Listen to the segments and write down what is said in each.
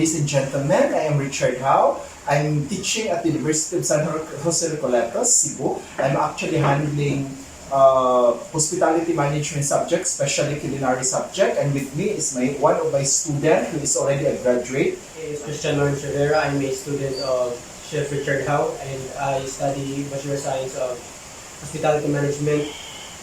Ladies and gentlemen, I am Richard Hao. I'm teaching at the University of San Jose Recoletos, Cebu. I'm actually handling hospitality management subject, especially culinary subject. And with me is one of my students who is already a graduate. My name is Christian Lawrence Rivera. I'm a student of Chef Richard Hao, and I study Bachelor of Science of Hospitality Management,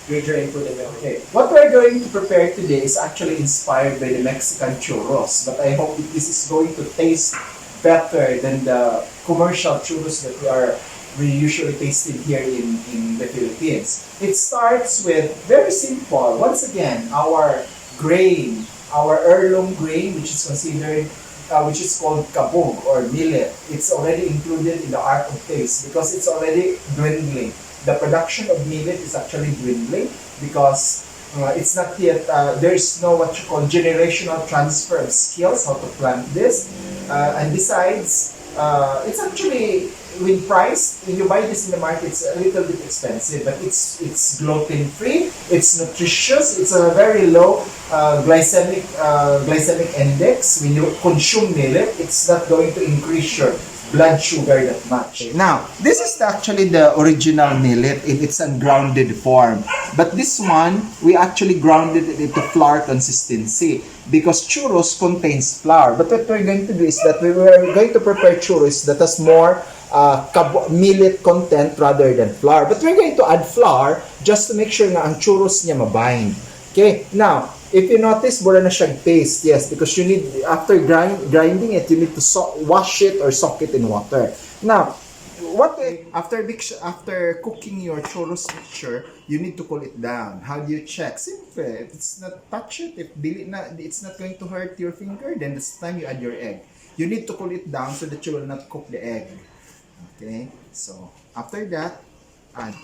major in food and beverage. Okay, what we're going to prepare today is actually inspired by the Mexican churros, but I hope that this is going to taste better than the commercial churros that we usually tasting here in the Philippines. It starts with very simple. Once again, our grain, our heirloom grain, which is considered, which is called Kabog or Millet. It's already included in the art of taste because it's already dwindling. The production of millet is actually dwindling because it's not yet, there is no what you call generational transfer of skills, how to plant this. And besides, it's actually, when priced, when you buy this in the market, it's a little bit expensive, but it's gluten-free, it's nutritious, it's a very low glycemic index. When you consume millet, it's not going to increase your blood sugar that much. Now, this is actually the original millet in its ungrounded form. But this one, we actually grounded it into flour consistency because churros contains flour. But what we're going to do is that we were going to prepare churros that has more millet content rather than flour. But we're going to add flour just to make sure na ang churros niya mabind. Okay, now, if you notice, mura na siyang paste. Yes, because you need, after grinding it, you need to wash it or soak it in water. Now, after cooking your churros mixture, you need to cool it down. How do you check? Simple. If it's not touch it, if it's not going to hurt your finger, then this time you add your egg. You need to cool it down so that you will not cook the egg. Okay, so after that, add.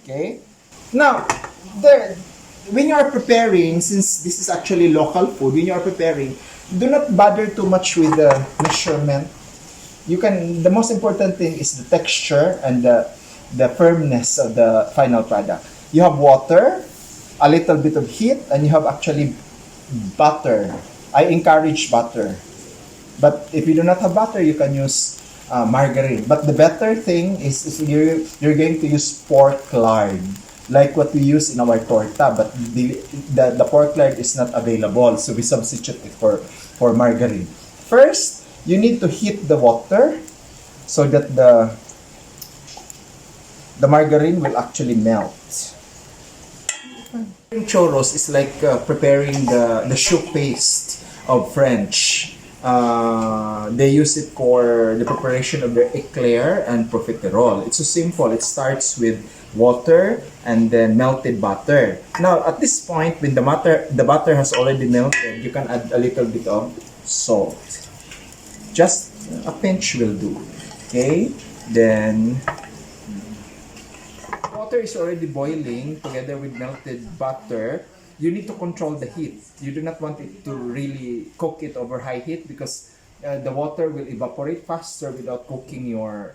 Okay. Now, when you are preparing, since this is actually local food, when you are preparing, do not bother too much with the measurement. The most important thing is the texture and the firmness of the final product. You have water, a little bit of heat, and you have actually butter. I encourage butter. But if you do not have butter, you can use margarine. But the better thing is you're going to use pork lard, like what we use in our torta. But the pork lard is not available, so we substitute it for margarine. First, you need to heat the water so that the margarine will actually melt. Churros is like preparing the choux paste of French. They use it for the preparation of their eclair and profiterole. It's so simple. It starts with water and then melted butter. Now, at this point, when the butter has already melted, you can add a little bit of salt. Just a pinch will do. Okay? Then, water is already boiling together with melted butter. You need to control the heat. You do not want it to really cook it over high heat because the water will evaporate faster without cooking your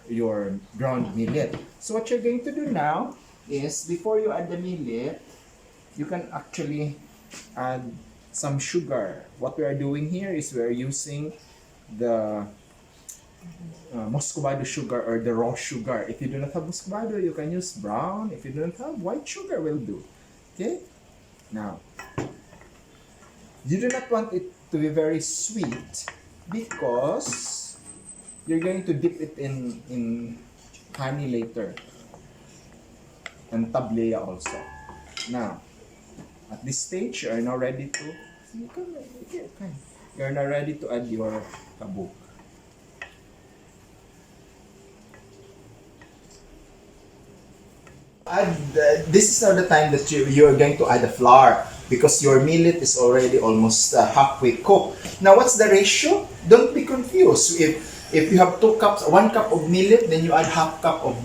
ground millet. So what you're going to do now is, before you add the millet, you can actually add some sugar. What we are doing here is we are using the muscovado sugar or the raw sugar. If you do not have muscovado, you can use brown. If you don't have, white sugar will do. Okay? Now, you do not want it to be very sweet because you're going to dip it in honey later and tablea also. Now, at this stage, you are now ready to add your kabog. This is not the time that you are going to add the flour because your millet is already almost halfway cooked. Now, what's the ratio? Don't be confused. If you have 1 cup of millet, then you add half cup of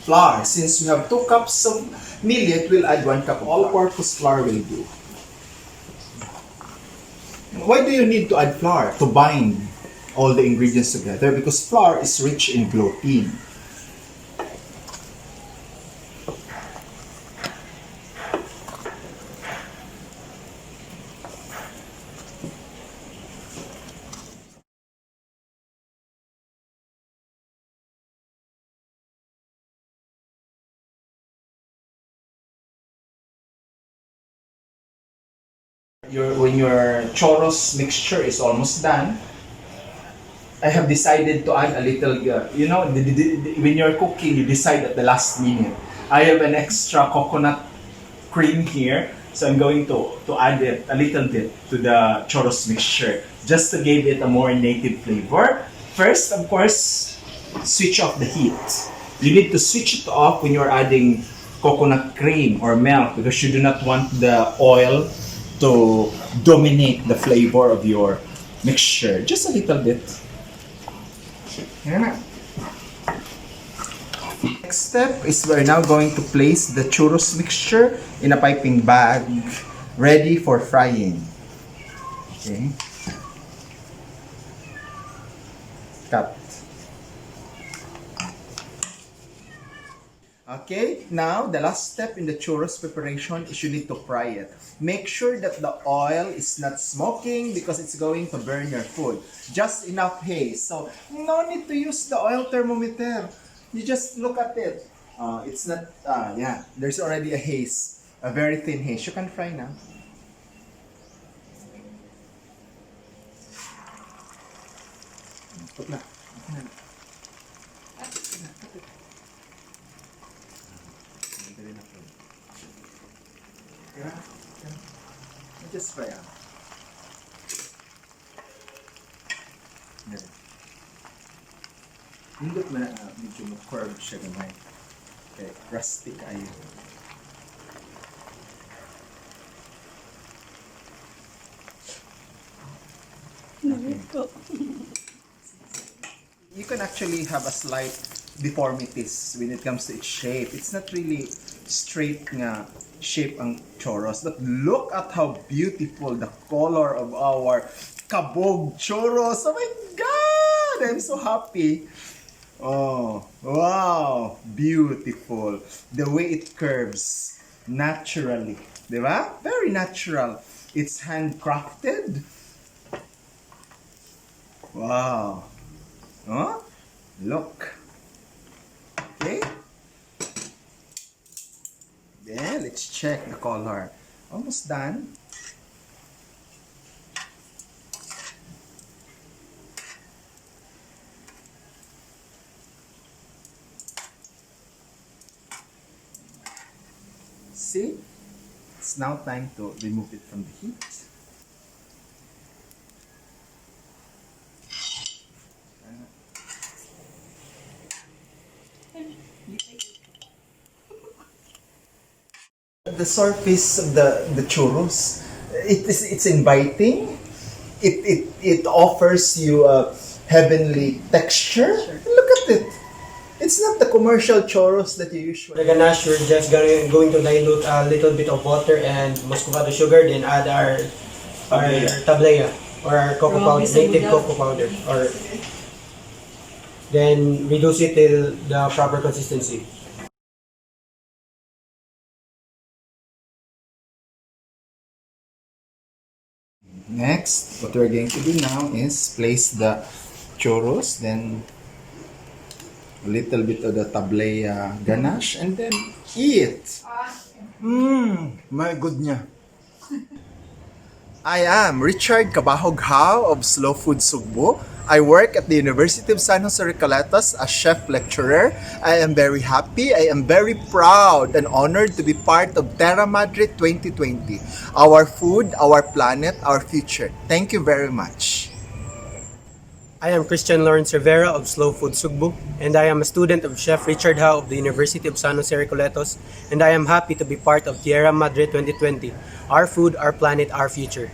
flour. Since you have 2 cups of millet, we'll add 1 cup. All-purpose flour will do. Why do you need to add flour? To bind all the ingredients together, because flour is rich in gluten. When your churros mixture is almost done, I have decided to add a little, when you're cooking, you decide at the last minute. I have an extra coconut cream here, so I'm going to add it a little bit to the churros mixture, just to give it a more native flavor. First, of course, switch off the heat. You need to switch it off when you're adding coconut cream or milk, because you do not want the oil to dominate the flavor of your mixture. Just a little bit. Yan na. Next step is we're now going to place the churros mixture in a piping bag ready for frying. Okay. Cut. Okay, now the last step in the churros preparation is you need to fry it. Make sure that the oil is not smoking because it's going to burn your food. Just enough haze. So, no need to use the oil thermometer. You just look at it. It's not, yeah, there's already a haze. A very thin haze. You can fry now. Put na. Yeah. Just fry out. Hindi mo na medyo curve siya gamay. Okay, rustic ayo. Okay. You can actually have a slight deformities when it comes to its shape. It's not really straight nga shape ang churros. But look at how beautiful the color of our Kabog churros. Oh my God! I'm so happy. Oh, wow! Beautiful. The way it curves naturally. Diba? Very natural. It's handcrafted. Wow. Huh? Look. Okay. Then let's check the color. Almost done. See? It's now time to remove it from the heat. The surface of the churros, it's inviting. It offers you a heavenly texture. Look at it. It's not the commercial churros that you usually. The ganache, we're just going to dilute a little bit of water and muscovado sugar, then add our tablea or our cocoa powder, native cocoa powder, or then reduce it till the proper consistency. Next, what we're going to do now is place the churros, then a little bit of the tablea ganache, and then eat. My goodness. I am Richard Hao of Slow Food Sugbo. I work at the University of San Jose Recoletos as chef lecturer. I am very happy, I am very proud and honored to be part of Terra Madre 2020. Our food, our planet, our future. Thank you very much. I am Christian Lawrence Rivera of Slow Food Sugbo, and I am a student of Chef Richard Hao of the University of San Jose Recoletos, and I am happy to be part of Tierra Madre 2020. Our food, our planet, our future.